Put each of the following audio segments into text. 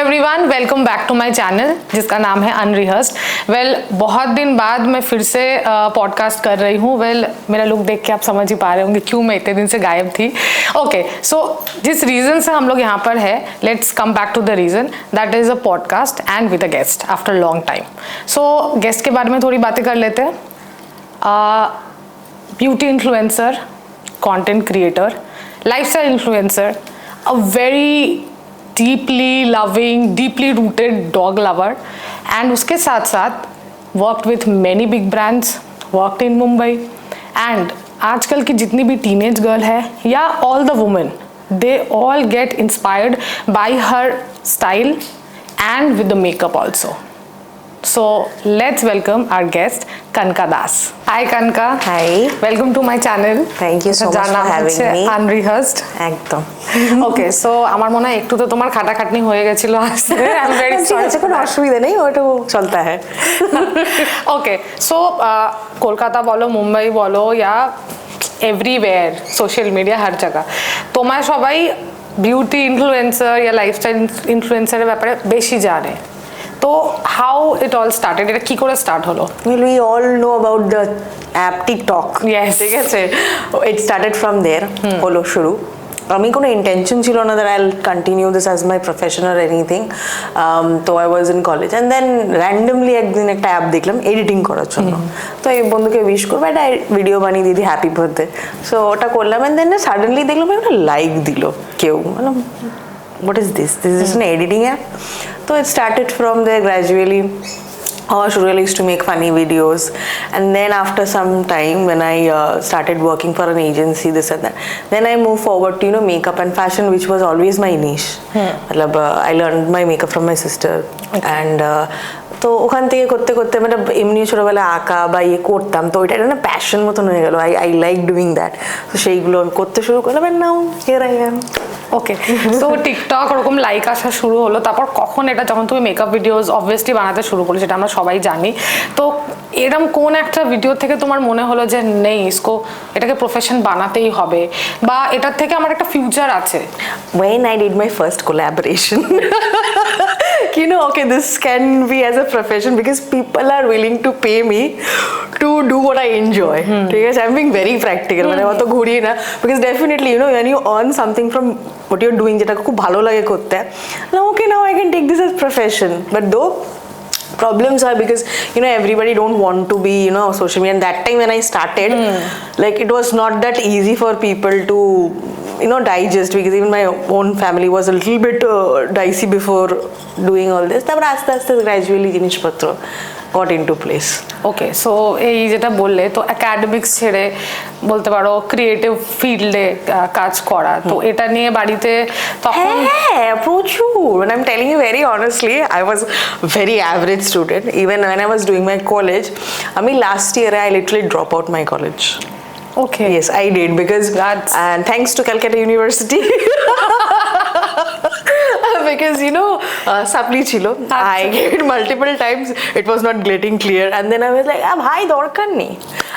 Everyone, welcome back to my channel जिसका नाम है अनरिहर्स्ड। बहुत दिन बाद मैं फिर से पॉडकास्ट कर रही हूँ। मेरा लुक देख के आप समझ ही पा रहे होंगे क्यों मैं इतने दिन से गायब थी। ओके, सो जिस रीज़न से हम लोग यहाँ पर है, let's come back to the reason that is a podcast and with a guest after long time. So guest के बारे में थोड़ी बातें कर लेते हैं। Beauty influencer, content creator, lifestyle influencer, a very deeply loving, deeply rooted dog lover, and उसके साथ साथ worked with many big brands, worked in Mumbai, and आजकल की जितनी भी teenage girl है या all the women, they all get inspired by her style and with the makeup also. So let's welcome our guest Kanka Das. Hi Kanka. Hi. Welcome to my channel. Thank you so much for having me. Unrehearsed. একদম। Okay, so আমার মনে হয় একটু তো তোমার খাটাখাটনি হয়ে গেছিল আসতে। I'm very sorry. কোনো অসুবিধা নেই, ওটা চলতা है। Okay, so কলকাতা বলো, মুম্বাই বলো या everywhere, social media हर जगह তোমায় সবাই বিউটি ইনফ্লুয়েন্সার या লাইফস্টাইল ইনফ্লুয়েন্সারের ব্যাপারে বেশি জানে। তো হাউ ইট অল স্টার্টেড, এটা কি করে স্টার্ট হলো? Well, we all know about the app TikTok. Yes. ঠিক আছে, it started from there. হলো শুরু। আমি কোনো ইন্টেনশন ছিল না that I'll continue this as my profession or anything. তো I was in college and then randomly একদিন একটা অ্যাপ দেখলাম এডিটিং করার জন্য। তো এই বন্ধুকে উইশ করবো, একটা ভিডিও বানিয়ে দিদি হ্যাপি বার্থডে। সো ওটা করলাম and then suddenly দেখলাম একটা লাইক দিল কেউ। মানে what is this? This is an editing app. So it started from there gradually. I really used to make funny videos, and then after some time when I started working for an agency, this and that, then I moved forward to makeup and fashion, which was always my niche. I learned my makeup from my sister, and তো ওখান থেকে করতে করতে মানে এমনি ছোটবেলায় আঁকা বা ইয়ে করতাম, তো ওইটা একটা প্যাশন মতন হয়ে গেল। I like doing that. তো সেইগুলো আমি করতে শুরু করলাম and now here I am. Okay, so TikTok ওরকম লাইক আসা শুরু হলো, তারপর কখন এটা যখন তুমি মেকআপ ভিডিওস অবভিয়াসলি বানাতে শুরু করলে, সেটা আমরা সবাই জানি। তো এরকম কোন একটা ভিডিও থেকে তোমার মনে হলো যে নেই এটাকে প্রফেশন বানাতেই হবে বা এটার থেকে আমার একটা ফিউচার আছে? When I did my first collaboration, okay, this can be as a profession because people are willing to pay me to do what I enjoy. ঠিক আছে, I'm being very practical, মানে অত ঘুরি না, because definitely when you earn something from what you're doing যেটা খুব ভালো লাগে করতে, okay, now I can take this as profession. But though problems are because everybody don't want to be social media, and that time when I started like it was not that easy for people to digest, because even my own family was a little bit dicey before doing all this. তারপর আস্তে আস্তে gradually জিনিসপত্র got into place. ওকে, so এই যেটা বললে, তো academics ছেড়ে বলতে পারো ক্রিয়েটিভ ফিল্ডে কাজ করা, তো এটা নিয়ে বাড়িতে তখন? হ্যাঁ, প্রচুর। and I'm telling you very honestly, I was very average student. Even when I was doing my college, আমি last year I literally drop out my college. Okay. Yes, I did, because and thanks to Calcutta University. Because supply ছিল, I gave it multiple times, it was not getting clear, and then I was like, bhai দরকার নেই,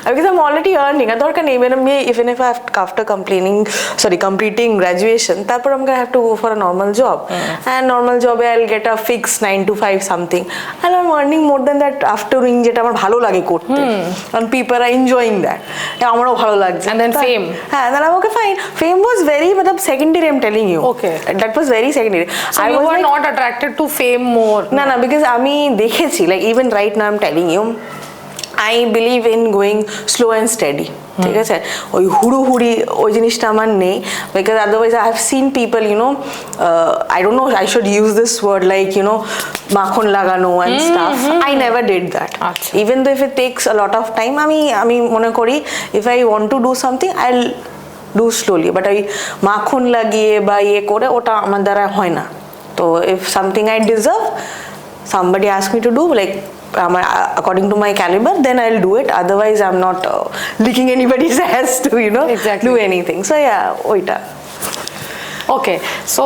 because I'm already earning, আর দরকার নেই। Even if I have after completing graduation, তারপর I'm gonna have to go for a normal job, and normal job I'll get a fixed 9 to 5 something, and I'm earning more than that after doing যেটা আমার ভালো লাগে করতে, and people are enjoying that, আমারও ভালো লাগছে। And then fame, হ্যাঁ, then I'm okay, fine. Fame was very secondary, I'm telling you. Okay, that was very secondary. So you were not attracted to fame more? না, because আমি দেখেছি, like even right now I'm telling you, I believe in going slow and steady. ঠিক আছে, ওই হুড়ি ওই জিনিসটা আমার নেই, because otherwise I have seen people I don't know, I should use this word like মাখন লাগানো and stuff. I never did that. Even though if it takes a lot of time, আমি মনে করি if I want to do something, I'll do slowly, but ওই মাখন লাগিয়ে বা ইয়ে করে ওটা আমার দ্বারা হয় না। তো if something I deserve, somebody ask me to do, like according to my caliber, then I'll do it. Otherwise I'm not licking anybody's ass to exactly. do anything. So yeah, ওইটা। ওকে, সো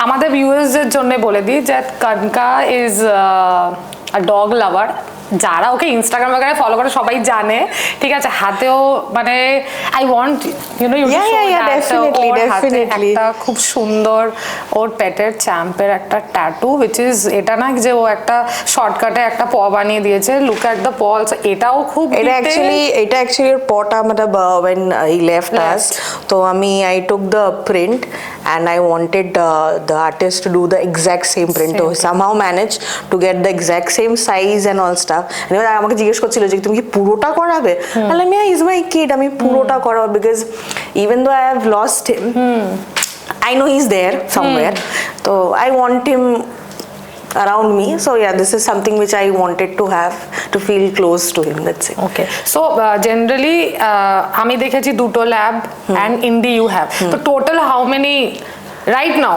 আমাদের ভিউয়ার্সদের জন্য বলে দিই যে কানকা is a dog লাভার যারা ওকে Instagram বাগানে follow করে সবাই জানে, ঠিক আছে, হাতেও মানে I want you know you একটা খুব সুন্দর ওর পেটের চ্যাম্পের একটা ট্যাটু, উইচ ইজ এটা না যে ও একটা শর্টকাটে একটা প বানিয়ে দিয়েছে, লুক অ্যাট দ্য পলস, এটাও খুব এটা অ্যাকচুয়ালি ওর পটা মানে when he left us, তো I took the print and I wanted the artist to do the exact same print, so somehow managed to get the exact same size and all stuff. এবার আমাকে জিজ্ঞেস করছিল যে তুমি কি পুরোটা করাবে, বললাম yeah, he's my kid, আমি পুরোটা করাবো, because even though I have lost him, I know he's there somewhere, so I want him around me, so yeah, this is something which I wanted to have to feel close to him, that's it. Okay, so generally আমি দেখেছি দুটো lab and Indy you have, so total how many right now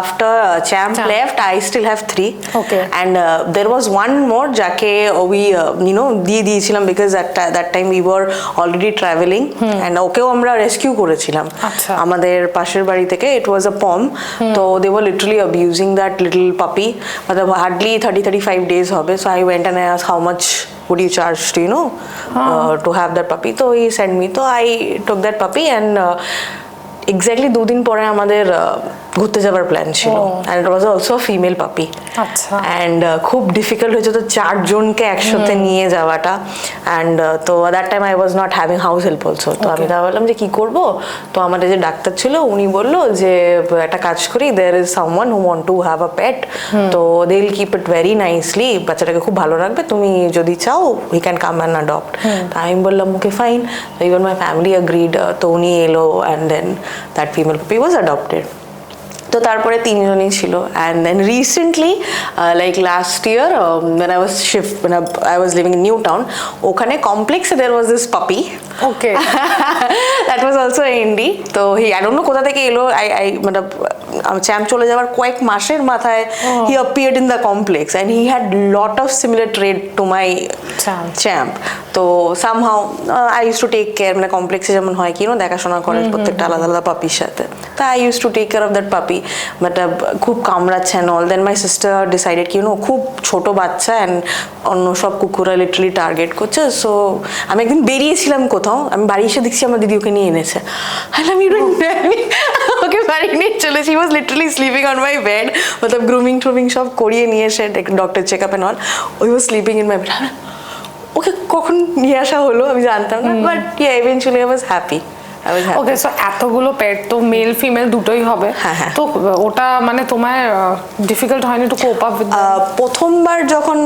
after Champ left, I still have 3. Okay. And there was one more jake we দিয়ে দিয়েছিলাম, because at that time we were already traveling, and ওকেও আমরা rescue করেছিলাম আমাদের পাশের বাড়ি থেকে. It was a pom, so they were literally abusing that little puppy, but hardly 30-35 days হবে. So I went and I asked how much would you charge to to have that puppy, so he sent me, so I took that puppy, and exactly 2 দিন পরে আমাদের ঘুরতে যাওয়ার plan ছিল, and it was also a female puppy. আচ্ছা, and খুব difficult হয়েছে তো 4 জনকে একসাথে নিয়ে যাওয়াটা, and তো that time I was not having house help also, তো আমি ভাবলাম যে কি করব, তো আমাদের যে ডাক্তার ছিল উনি বলল যে একটা কাজ করি, there is someone who want to have a pet, তো they will keep it very nicely, বাচ্চাটাকে খুব ভালো রাখবে, তুমি যদি চাও we can come and adopt. আমি বললাম okay fine, even my family agreed, তো উনি এলো, and then that female puppy was adopted. তো তারপরে 3 জনই ছিল, and then recently like last year when I was living in New Town, ওখানে কমপ্লেক্সে there was this puppy. Okay. That was also Indy, তো I don't know কোথা থেকে এলো, I মানে চ্যাম্প চলে যাওয়ার কয়েক মাসের মাথায় he appeared in the complex, and he had lot of similar trait to my champ. তো somehow I used to take care, মানে কমপ্লেক্সে যেমন হয় কি দেখাশোনা করে প্রত্যেকটা আলাদা আলাদা পাপির সাথে, তা I used to take care of that puppy, but খুব কামড়াচ্ছে and all. Then my sister decided কি খুব ছোট বাচ্চা and অন্য সব কুকুরা লিটারালি টার্গেট করছে, সো আমি একদিন বেরিয়েছিলাম কোথাও, আমি বাড়ি এসে দেখছি আমার দিদি ওকে নিয়ে এনেছে, ওকে বাড়ি নিয়ে চলেছি, he was literally sleeping on my bed, মতলব গ্রুমিং ট্রুমিং সব করিয়ে নিয়ে এসে doctor check up and all, he was sleeping in my bed. Okay কখন নিয়ে আসা হলো আমি জানতাম না, but yeah, eventually I was happy. Okay, so এতগুলো পেট তো মেল ফিমেল দুটোই হবে, তো ওটা মানে তোমার ডিফিকাল্ট হয়নি টু কোপ আপ উইথ? প্রথমবার যখন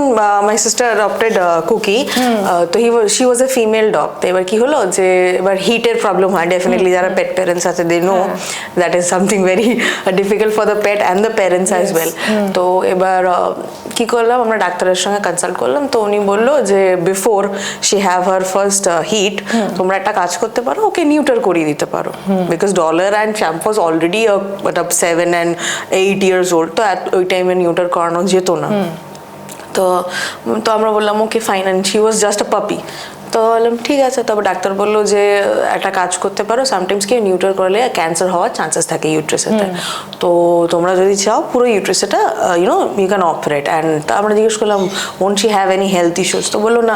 মাই সিস্টার অ্যাডপ্টেড কুকি, তো she was a female dog, তো এবার কি হলো যে এবার হিটের প্রবলেম হয় ডেফিনেটলি, যারা পেট প্যারেন্টস আছে they know that is something very difficult for the pet and the parents as well. তো এবার কি করলাম, আমরা ডাক্তারের সঙ্গে কনসাল্ট করলাম, তো উনি বললো যে before she have her first heat তোমরা একটা কাজ করতে পারো, ওকে নিউটার করিয়ে দিতে পারো, because dollar and champ was already 7 and 8 years old, তো ওই টাইমে নিউটার করানো যেত না, তো আমরা বললাম okay fine, and she was just আ পাপি, তো বললাম ঠিক আছে. তবে ডাক্তার বললো যে একটা কাজ করতে পারো, সামটাইমস কি নিউটার করলে ক্যান্সার হওয়ার চান্সেস থাকে ইউট্রেসেতে, তো তোমরা যদি চাও পুরো ইউট্রেসেটা ইউ ক্যান অপারেট. অ্যান্ড আমরা জিজ্ঞেস করলাম won't she have any health issues, তো বললো না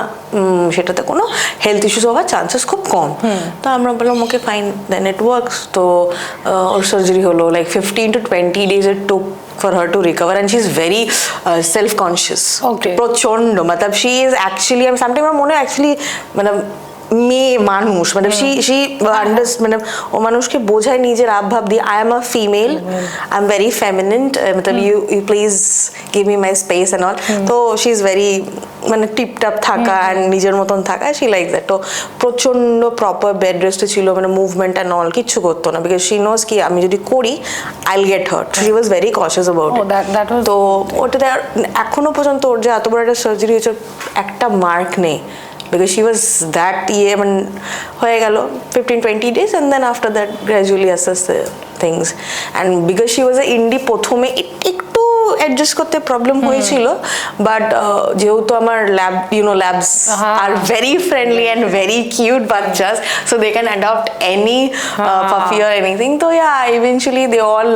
সেটাতে কোনো হেলথ ইস্যুস হওয়ার চান্সেস খুব কম. তো আমরা বললাম okay fine, then it works. তো ওর সার্জারি হলো like 15 to 20 days it took for her to recover, and she's very self-conscious. Okay. প্রচন্ড मतलब she is actually, আমি sometimes আমার মনে হয় actually মানে মেয়ে মানুষ মানে she মানে ও মানুষকে বোঝায় নিজের আবভাব দিয়ে, I am a female, I am very feminine, मतलब you please give me my space and all. তো she is very মানে টিপটাপ থাকা and নিজের মতন থাকা, she likes that. তো প্রচন্ড প্রপার বেড রেস্টে ছিল, মানে মুভমেন্ট অ্যান্ড অল কিচ্ছু করতো না, বিকজ she knows কি আমি যদি করি I'll get hurt. She was very cautious about it. তো ওটাতে এখনো পর্যন্ত ওর যে এত বড় একটা সার্জারি হয়েছে একটা মার্ক নেই, because she was that মানে হয়ে গেল 15-20 days, and then after that gradually assess the things. And because she was a indie প্রথমে একটু অ্যাডজাস্ট করতে প্রবলেম হয়েছিল, বাট যেহেতু আমার ল্যাবস আর very friendly and very cute বাচ্চাস, so they can adopt any puppy or anything. So yeah, eventually they all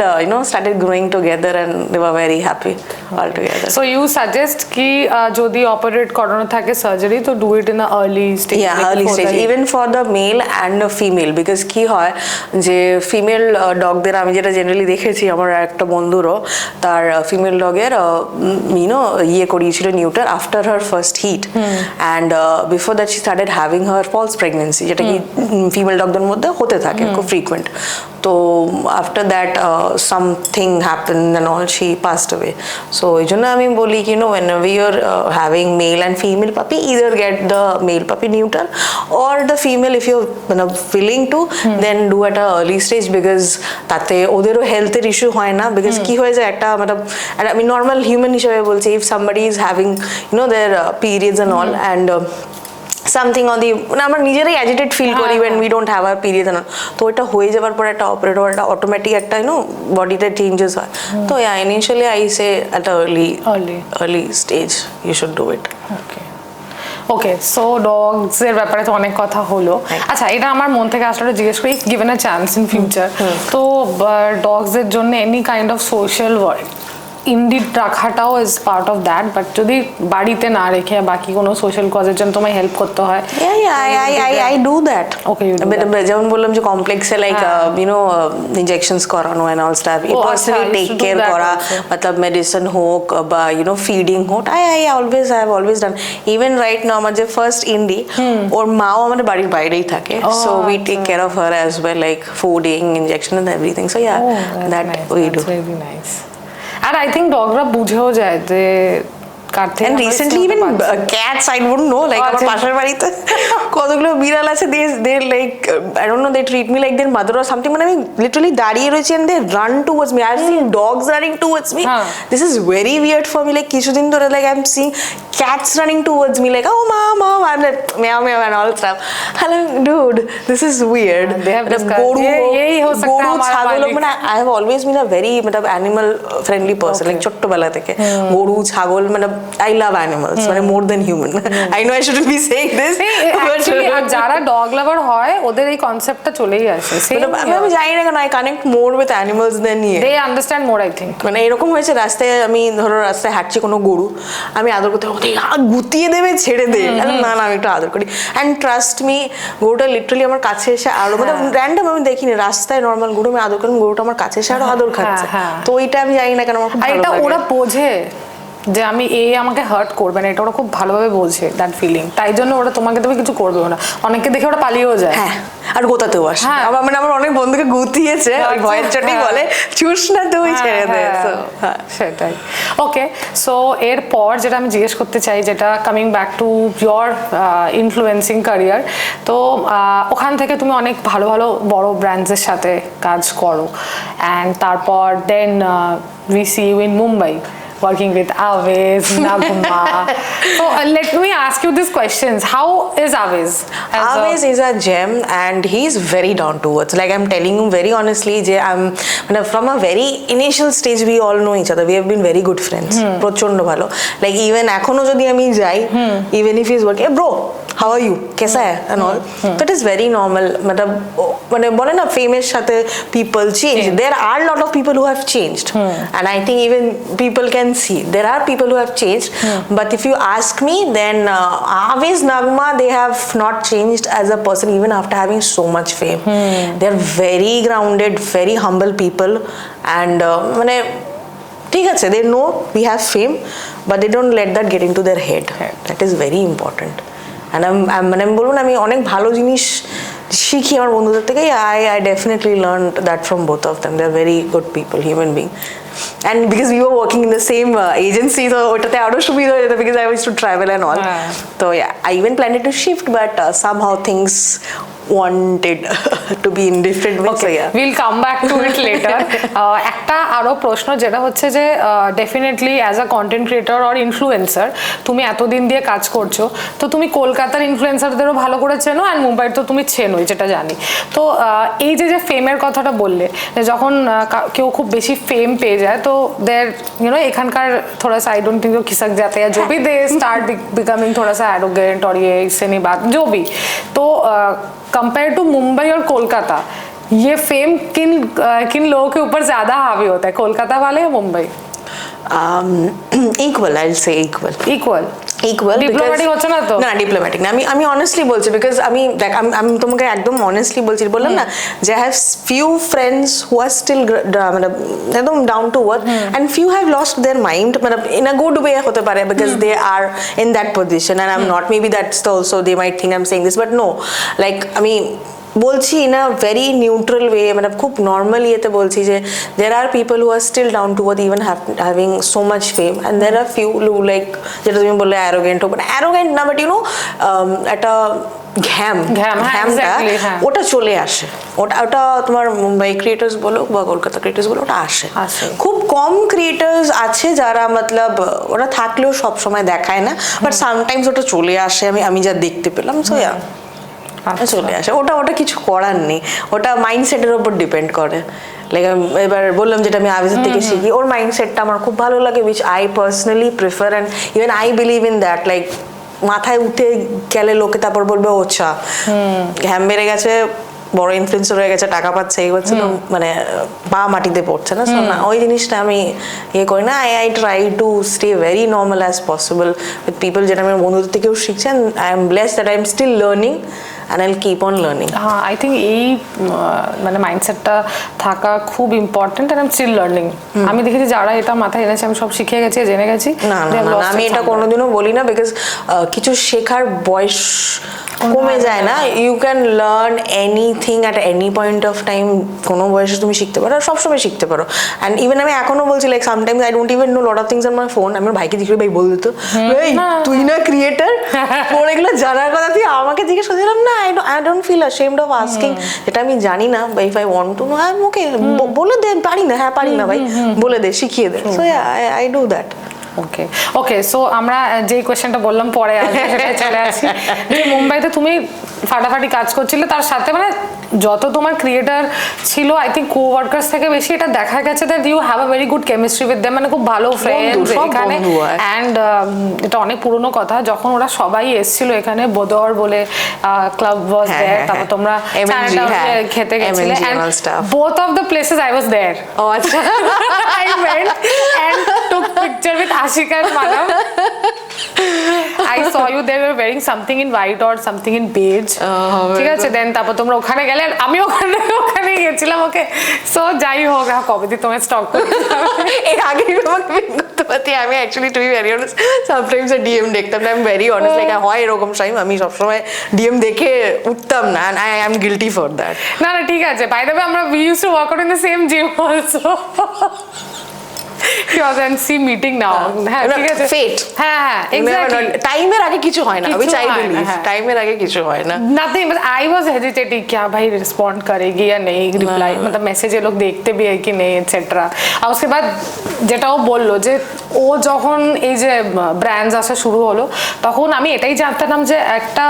started growing together and they were very happy all together. So you suggest ki jodi operate korano thake surgery to do it in the early stage? Yeah, early stage, even for the male and the female, because কি হয় যে female ডগদের আমি যেটা generally দেখেছি, আমার একটা বন্ধুরও তার female ডগের করিয়েছিল neuter after her first heat, and before that she started having her false pregnancy, যেটা কি ফিমেল ডগদের মধ্যে হতে থাকে খুব ফ্রিকুয়েন্ট। তো after that something happen and all, she passed away. So ওই জন্য আমি বলি কি whenever you're having male and female puppy, either get the male puppy neuter or the female, if you're willing to, then do at a early stage, because তাতে ওদেরও হেলথের issue হয় না। বিকজ কি হয়ে যায় একটা আমি নর্মাল হিউম্যান হিসেবে বলছি, if somebody is having their periods and all, and something on the আমরা নিজেরাই অ্যাজিটেড ফিল করি when we don't have our periods and all, তো এটা হয়ে যাওয়ার পর একটা অপারেট হওয়ার একটা অটোমেটিক একটা বডিতে চেঞ্জেস হয়। তো initially I say at a early stage you should do it. Okay, so dogs এর ব্যাপারে তো অনেক কথা হলো। আচ্ছা, এটা আমার মন থেকে আসলে জিজ্ঞেস করি, given a chance in future, তো ডগস এর জন্য any kind of social work indeed রাখাটাও is part of that, but যদি বাড়িতে না রেখে বাকি কোনো সোশ্যাল কজের জন্য তোমায় হেল্প করতে হয়? I do that. Okay, you do that. যেমন বললাম যে কমপ্লেক্সে লাইক ইনজেকশনস করানো and all stuff, personally take care করা, मतलब মেডিসিন হোক বা ফিডিং হোক, I have always done. Even right now আমার যে ফার্স্ট ইন্ডি, ওর মাও আমাদের বাড়ির বাইরেই থাকে, so we take care of her as well, like fooding, injection and everything. So yeah, that we do. That's really nice. And I think Dogra বুঝেও যায় যে and recently even cats, I don't know, like আমার পাশের বাড়িতে কতগুলো বিড়াল আছে, they like I don't know, they treat me like their mother or something, মানে আমি লিটারালি দাঁড়িয়ে রয়েছি and they run towards me. I've seen dogs running towards me. This is very weird for me, like কিছুদিন ধরে like I'm seeing cats running towards me, like oh mom, I'm like meow meow and all stuff. Hello dude, this is weird. They have discussed yehi ho sakta hai hamara malik. মানে I have always been a very animal friendly person, like ছোট্টবেলা থেকে গরু ছাগল, মানে I love animals, মানে more than human. I know I shouldn't be saying this, but যারা dog লাভার হয় ওদের এই কনসেপ্টটা চলেই আসে। আমি জানি না কেন I connect more with animals than you. They understand more, I think. মানে এরকম হয়েছে, রাস্তায় আমি রাস্তায় হাঁটছি কোনো গরু, আমি আদর করতে গুতিয়ে দেবে, ছেড়ে দে, না আমি একটু আদর করি, অ্যান্ড ট্রাস্ট মি, গরুটা লিটারালি আমার কাছে এসে আরো র্যান্ডম, আমি দেখিনি রাস্তায় নর্মাল গরু আমি আদর করি, গরুটা আমার কাছে এসে আরো আদর খাচ্ছে। তো ওইটা আমি জানি না কেন আমার খুব ভালো লাগে। ওরা বোঝে যে আমি আমাকে হার্ট করবে না, এটা ওরা খুব ভালোভাবে বোঝে দ্যাট ফিলিং, তাই জন্য ওরা তোমাকে তুমি কিছু করবেও না। অনেকে দেখে ওরা পালিয়েও যায়, হ্যাঁ, আর গোতাতেও আসে। আবার মানে আমার অনেক বন্ধুকে গুতিয়েছে, ভয়ের চোটেই বলে চুস না তুই, ছেড়ে দে। সেটাই। ওকে, সো এরপর যেটা আমি জিজ্ঞেস করতে চাই, যেটা coming back to your influencing career, তো ওখান থেকে তুমি অনেক ভালো ভালো বড় ব্র্যান্ডসের সাথে কাজ করো, অ্যান্ড তারপর then we see you in Mumbai working with Aviz, Naguma. So let me ask you these questions. How is Aviz? Aviz is a gem and he's very down to earth. Like I'm telling you very honestly, from a very initial stage we all know each other. We have been very good friends. প্রচন্ড ভালো। Like even এখনো যদি আমি যাই, even if he's working, bro, how are you? कैसा है? And all. That is very normal. মানে বলে না ফেমের সাথে people change. There are a lot of people who have changed. And I think even people can see there are people who have changed, but if you ask me, then Aviz, Nagma, they have not changed as a person even after having so much fame. They're very grounded, very humble people, and মানে ঠিক আছে, they know we have fame, but they don't let that get into their head. That is very important. And মানে আমি বলবো না, আমি অনেক ভালো জিনিস শিখি আমার বন্ধুদের থেকে। I definitely learned that from both of them. They're very good people, human being. And because we were working in the same agency, so ওটাতে আরো সুবিধা হয়ে যেত, because I used to travel and all. So yeah, I even planned to shift, but somehow things wanted to be in different ways. So yeah. We'll come back to it later. একটা আরো প্রশ্ন যেটা হচ্ছে যে definitely as a content creator or influencer তুমি এতদিন দিয়ে কাজ করছো, তো তুমি কলকাতার ইনফ্লুয়েন্সারদেরও ভালো করে চেনো অ্যান্ড মুম্বাইয়ের তো তুমি চেনোই, যেটা জানি। তো এই যে ফেমের কথাটা বললে, যখন কেউ খুব বেশি ফেম পেয়ে যায় তো देयर এখানকার थोड़ा सा आई डोंट थिंक खिसक जाते हैं जो भी दे स्टार्ट बिकमिंग थोड़ा सा एरोगेंट और ये इससे नहीं बात जो भी। तो कंपेयर टू मुंबई और कोलकाता ये फेम किन लोगों के ऊपर ज्यादा हावी होता है, कोलकाता वाले या Mumbai? Equal, I'll say equal. Equal diplomatic হচ্ছে না তো? না ডিপ্লোম্যাটিক না, আমি অনেস্টলি বলছি, বিকজ আমি দেখ আমি তোমাকে একদম অনেস্টলি বলছি, বললাম না যে I have few friends who are still মানে একদম down to earth and few have lost their mind, মানে ইন আ গুড ওয়ে হতে পারে, because they are in that position and I am not, maybe that's also they might think I am saying this, but no, like আমি বলছি in a very neutral way, মানে খুব normal ইয়েতে বলছি যে there are people who are still down to earth even having so much fame, and there are few who like, যেটা তুমি বললে অ্যারোগেন্ট হোক, অ্যারোগেন্ট না, বাট একটা ঘ্যামটা ওটা চলে আসে, ওটা তোমার মুম্বাই ক্রিয়েটার্স বলো বা কলকাতা ক্রিয়েটার্স বলো, ওটা আসে। খুব কম ক্রিয়েটার্স আছে যারা মতলব ওরা থাকলেও সব সময় দেখায় না, বাট সামটাইমস ওটা চলে আসে, আমি যা দেখতে পেলাম। সো ইয়া চলে আসে, ওটা কিছু করার নেই, ওটা মাইন্ডসেটের উপর ডিপেন্ড করে। লাইক এবার বললাম যেটা আমি আবিজের থেকে শিখি, ওর মাইন্ডসেটটা আমার খুব ভালো লাগে, which I personally prefer and even I believe in that. Like মাথায় উঠে গেলে লোকে তারপর বলবে ওচ্ছা ঘ্যাম বেড়ে গেছে, বড় ইনফ্লুয়েন্সার হয়ে গেছে, টাকা পাচ্ছে, এই হচ্ছে, মানে পা মাটিতে পড়ছে না, না ওই জিনিসটা আমি ইয়ে করি না। I try to stay very normal as possible with people, যেটা আমার বন্ধুদের থেকেও শিখছেন। I am blessed that I am still learning and I'll keep on learning. I think এই মানে মাইন্ডসেটটা থাকা খুব important, and I'm still learning. আমি দেখেছি যারা এটা মাথায় এনেছে আমি সব শিখে গেছি, জেনে গেছি। না আমি এটা কোনোদিনও বলি না, বিকজ কিছু শেখার বয়স কমে যায় না। You can learn anything at any point of time, কোনো বয়সে তুমি শিখতে পারো, সবসময় শিখতে পারো। অ্যান্ড ইভেন আমি এখনো বলছি, like sometimes I don't even know lot of things on my phone. আমার ভাইকে জিজ্ঞেস, ভাই বল দিত, তুই না ক্রিয়েটার, তোর এগুলো জানার কথা তুই আমাকে জিজ্ঞেস করছিলাম না। I don't feel ashamed of asking, যেটা আমি জানি না, বা if I want to know, I'm okay, বলে দে, পারি না, হ্যাঁ পারি না ভাই, বলে দে, শিখিয়ে দে। So yeah, I do that. Okay so আমরা যে কোয়েশ্চেনটা বললাম পরে সেটাই চলে আসি। মুম্বাইতে তুমি ফাটাফাটি কাজ করছিলে, তার সাথে মানে যত তোমার ক্রিয়েটার ছিল, আই থিঙ্ক কো ওয়ার্কার্স থেকে বেশি এটা দেখা গেছে that you have a very good chemistry with them, মানে খুব ভালো ফ্রেন্ডস এখানে। অ্যান্ড এটা অনেক পুরনো কথা, যখন ওরা সবাই এসেছিল এখানে, বোদর বলে ক্লাব ওয়াজ দেয়ার, তারপর তোমরা খেতে গেছিলে, and both of the places I was there. ও আচ্ছা। I went and took picture with Ashika and Manav. I saw you, they were wearing something in white or something in beige. ঠিক আছে, দেন তারপর তোমরা ওখানে গেলে, আমি ওখানে গেছিলাম। ওকে সো যাই হোক, কবে দিয়ে তোমার স্টক এর আগে করতে পারতি। আমি actually to be very honest sometimes DM দেখতাম না, I am very honest, like হয় এরকম টাইম আমি সবসময় ডিএম দেখে উঠতাম না, and I am guilty for that. না ঠিক আছে, বাই দ্য ওয়ে আমরা we used to work out in the same gym also. Meeting now, হ্যাঁ ঠিক আছে, ফেট, হ্যাঁ এক্স্যাক্টলি, টাইমের আগে কিছু হয় না, আমি চাই বিলিভ টাইমের আগে কিছু হয় না। नथिंग, बस आई वाज हेजिटेटिंग, क्या भाई रिस्पॉन्ड करेगी या नहीं, रिप्लाई मतलब मैसेज ये लोग देखते भी है कि नहीं एटसेट्रा। और उसके बाद যেটা ও বললো যে ও যখন এই যে ব্র্যান্ডস আসা শুরু হলো, তখন আমি এটাই জানতাম যে একটা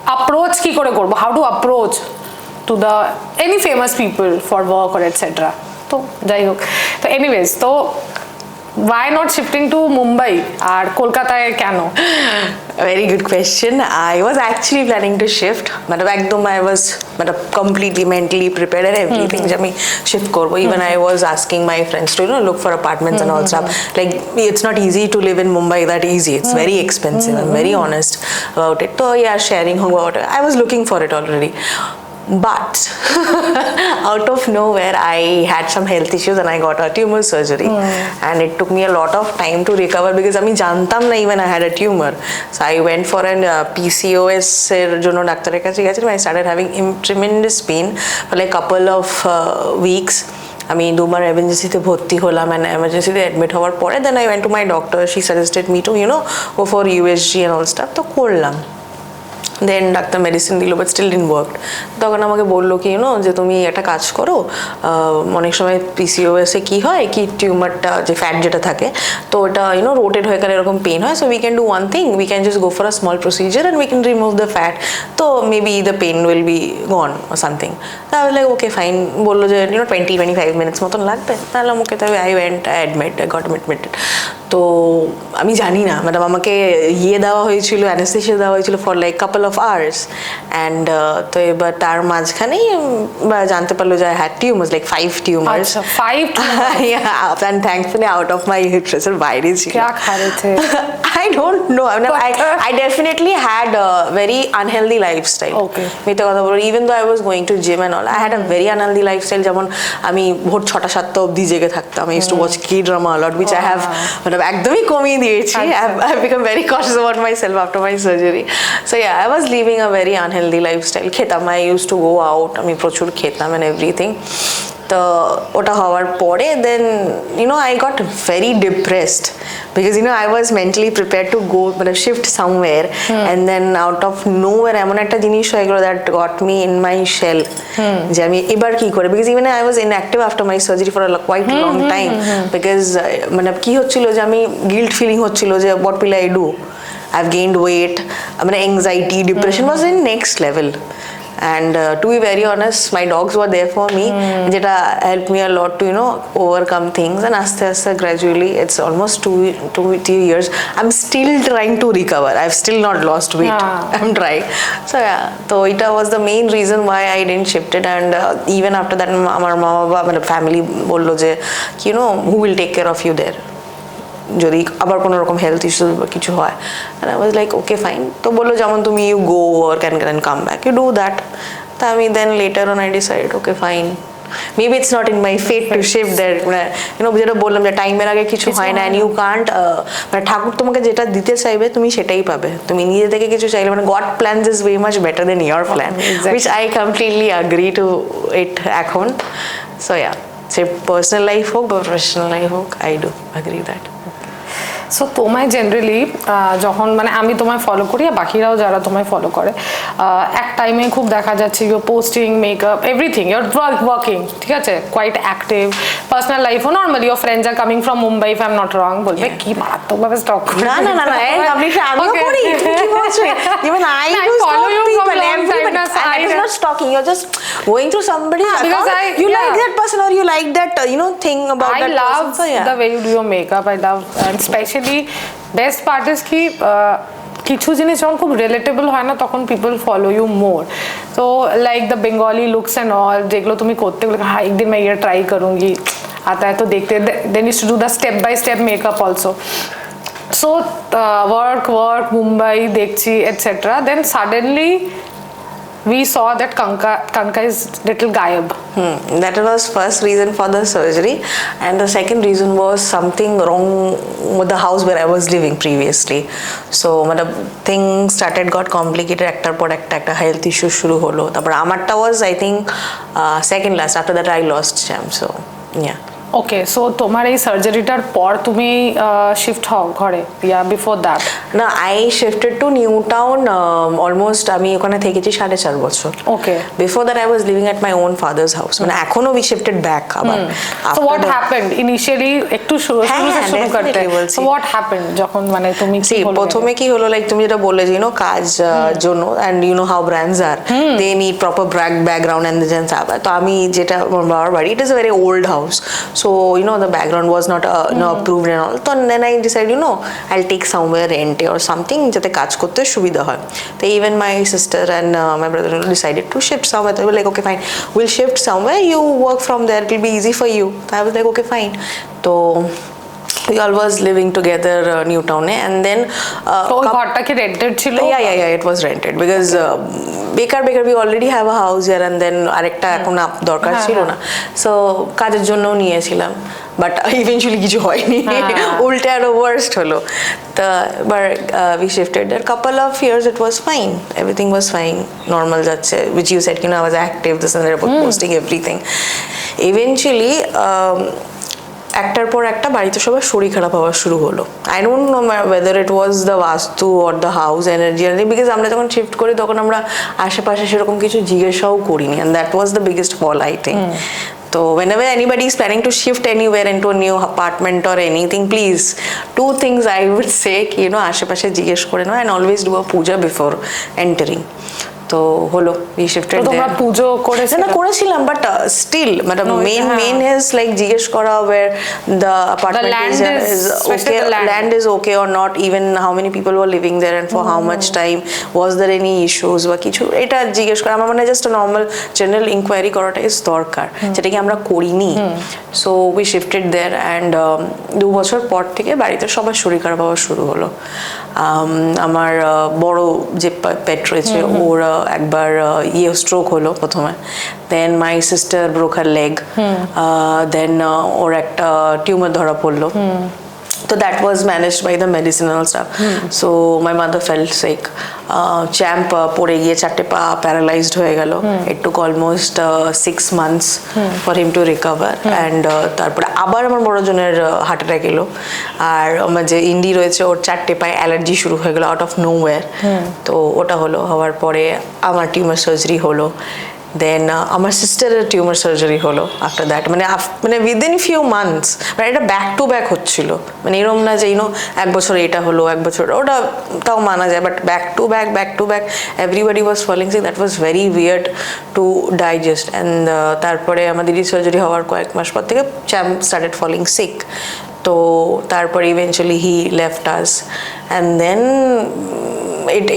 অ্যাপ্রোচ কি করে করব, how to approach to the any famous people for work or etcetera. তো যাই হোক, তো এনিওয়েজ, তো why not shifting to Mumbai আর কলকাতায় কেন? Very good question. I was actually planning to shift, मतलब একদম I was मतलब completely mentally prepared and everything যে আমি shift করব. Even I was asking my friends to look for apartments and all stuff. Like it's not easy to live in Mumbai that easy. It's very expensive. I'm very honest about it. So yeah, sharing about it. I was looking for it already. But out of nowhere I had some health issues and I got a tumor surgery and it took me a lot of time to recover because আমি জানতাম না even I had a tumor. So I went for an PCOS এর জন্য ডাক্তারের কাছে গেছিলাম. I started having tremendous pain for like couple of weeks. আমি দুবার এমার্জেন্সিতে ভর্তি হলাম and এমার্জেন্সিতে অ্যাডমিট হওয়ার পরে then I went to my doctor. She suggested me to go for USG and all stuff. তো করলাম. দেন ডাক্তার মেডিসিন দিল বাট স্টিল ডিডন্ট ওয়ার্ক। তখন আমাকে বললো কি যে তুমি একটা কাজ করো, অনেক সময় পিসিওএসে কি হয় কি টিউমারটা যে ফ্যাট যেটা থাকে তো ওটা রোটেট হয়ে গেলে এরকম পেন হয়, so we can do one thing, we can just go for a small procedure and we can remove the fat, তো maybe the pain will be gone or something. তাহলে ওকে ফাইন, বললো যে 20-25 minutes মতন লাগবে, তাহলে ওকে তবে I went I got admitted. তো আমি জানি না ম্যাডাম আমাকে দেওয়া হয়েছিল, অ্যানেস্থেশিয়া দেওয়া হয়েছিল for like couple of hours and তো এবার তার মাঝখানেই জানতে পারলো যে I had tumours like 5 tumours. 5 and thankfully out of my uterus বাইরে ছিল। क्या खा रहे थे? I don't know. I definitely had a very unhealthy lifestyle. Okay. মিথ্যে কথা বলবো, even though I was going to gym and all, I had a very unhealthy lifestyle. যেমন আমি ভোর 6টা-7টা অবধি জেগে থাকতাম। I used to watch K-drama a lot, which I have মানে একদমই কমিয়ে দিয়েছি। I've become very cautious about myself after my surgery. So yeah, I was living a very unhealthy lifestyle. খেতাম, I used to go out, আমি প্রচুর খেতাম and everything. তো ওটা হওয়ার পরে দেন I got very depressed because I was mentally prepared to go মানে shift somewhere and then out of nowhere এমন একটা জিনিস হয়ে গেল that got me in my shell যে আমি এবার কি করে, because even I was inactive after my surgery for a quite long time because মানে কি হচ্ছিল যে আমি guilt feeling হচ্ছিল যে what will I do, I've gained weight, মানে anxiety, depression was in next level. And to be very honest, my dogs were there for me, যেটা helped me a lot to overcome things, and aste gradually it's almost two years I'm still trying to recover. I've still not lost weight. I'm trying. So yeah, so it was the main reason why I didn't shift it, and even after that আমার মা বাবা মানে family বললো যে who will take care of you there যদি আবার কোনো রকম হেলথ ইস্যু বা কিছু হয়, and I was like okay fine. তো বললো যেমন তুমি you go work and come back, you do that. তা আমি then later on I decided okay fine, maybe it's not in my fate to shift there, যেটা বললাম যে টাইমের আগে কিছু হয় না, and you can't মানে ঠাকুর তোমাকে যেটা দিতে চাইবে তুমি সেটাই পাবে, তুমি নিজে থেকে কিছু চাইলে মানে God plans is way much better than your plan, which I completely agree to it এখন. So yeah, সে পার্সোনাল লাইফ হোক বা প্রফেশনাল লাইফ হোক, I do agree that. So তোমায় জেনারেলি যখন মানে আমি তোমায় ফলো করি আর বাকিরাও যারা তোমায় ফলো করে এক টাইমে খুব দেখা যাচ্ছে your posting makeup everything your working, ঠিক আছে, কোয়াইট অ্যাক্টিভ, পার্সোনাল লাইফও normally your friends are coming from Mumbai if I am not wrong, বলবে কি মারাত্মকভাবে স্টক করে। না না না না আমিও করি, তুমি কি বলছো? Even I do follow you from time to time. It is not stalking, you're just going through somebody's account, you like that person or you like that thing about that person. I love the way you do your makeup. I love, and especially best part is ki কিছু জিনিস যখন খুব relatable হয় না তখন people follow you more, তো like the Bengali looks and all যেগুলো তুমি করতে গেলে হ্যাঁ একদিন मैं ये ट्राई करूँगी आता है, तो देखते then used to do the step by step makeup also. So work Mumbai देखছি etc. Then suddenly we saw that Kanka is little gayab. That was first reason for the surgery, and the second reason was something wrong with the house where I was living previously. So things got complicated, ektar por ekta health issue shuru holo. Tapor amarta was I think second last, after that I lost Jam. So yeah. Okay, so তোমার এই সার্জারিটার পর তুমি shift হও ঘরে, ya before that? না, I shifted to New Town, almost আমি ওখানে থেকেছি 4.5 বছর। Okay, before that I was living at my own father's house, মানে এখনো উই শিফটেড ব্যাক আবার। সো হোয়াট হ্যাপেন্ড ইনিশিয়ালি, একটু শুরু করতে, সো হোয়াট হ্যাপেন্ড যখন মানে তুমি কি হলো? প্রথমে কি হলো, লাইক তুমি যেটা বললে যে কাজ জন্য, and how brands are they need proper background and gents আবার, তো আমি যেটা বাবার বাড়ি, it is a very old house, so the background was not approved and all, so then I decided I'll take somewhere rent or something যাতে কাজ করতে সুবিধা হয়। তো even my sister and my brother-in-law decided to shift somewhere. They were like okay fine, we'll shift somewhere, you work from there, it will be easy for you. So I was like okay fine. So we all was living together New Town, and then ঘরটা কি rented ছিল? Yeah, it was rented because বেকার we already have a house here, and then আরেকটা এখন দরকার ছিল না, so কাজের জন্য নিয়েছিলাম, বাট ইভেনচুয়ালি কিছু হয়নি, উল্টে আরো ওয়ার্স্ট হলো। তো এবার we shifted there couple of years, it was fine, everything was fine, normal যাচ্ছে, which you said I was active, this and that, posting everything. Eventually একটার পর একটা বাড়িতে সবার শরীর খারাপ হওয়া শুরু হলো। I don't know whether it was the vastu or the house energy, because আমরা যখন শিফট করি তখন আমরা আশেপাশে সেরকম কিছু জিজ্ঞাসাও করিনি, and that was the biggest fall I think. So whenever anybody is planning to shift anywhere into a new apartment or anything, please, two things I would say, you know, আশেপাশে জিজ্ঞেস করে নাও, and always do a puja before entering. তো হলো we shifted there. তোমরা পুজো করেছিলে? না করেছিলাম, but still মানে মেন ইজ লাইক জিজ্ঞেস করা where the apartment is okay, land is okay or not, even how many people were living there and for how much time, was there any issues বা কিছু, এটা জিজ্ঞেস করা আমার মানে জাস্ট নর্মাল জেনারেল ইনকোয়ারি করাটা ইজ দরকার, যেটা কি আমরা করিনি। So we shifted there, and 2 বছর পর থেকে বাড়িতে সবার শরীর খারাপ হওয়া শুরু হলো। আমার বড় যে পেট রয়েছে ওর একবার স্ট্রোক হলো প্রথমে, then my sister broke her leg, then ওর একটা টিউমার ধরা পড়লো। So that was managed by the medicinal stuff. So my mother felt sick. Champ পড়ে গিয়ে 4টে পা প্যারালাইজড হয়ে গেল। It took almost 6 months for him to recover. And তারপরে আবার আমার বড় জনের হার্ট অ্যাটাক এলো, আর আমার যে ইন্ডি রয়েছে ওর 4টে পায়ে অ্যালার্জি শুরু হয়ে গেল আউট অফ নোওয়্যার। তো ওটা হলো, হওয়ার পরে আমার টিউমার সার্জারি হলো। দেন আমার সিস্টারের টিউমার সার্জারি হলো আফটার দ্যাট, মানে উইদিন ফিউ মান্থস, মানে এটা ব্যাক টু ব্যাক হচ্ছিল, মানে এরকম না যে এক বছর এটা হলো এক বছর ওটা, তাও মানা যায়, but back to back everybody was falling sick. That was very weird to digest. And তারপরে আমার দিদির সার্জারি হওয়ার কয়েক মাস পর থেকে চ্যাম্প স্টার্টেড ফলিং সিক। তো তারপরে eventually he left us, and then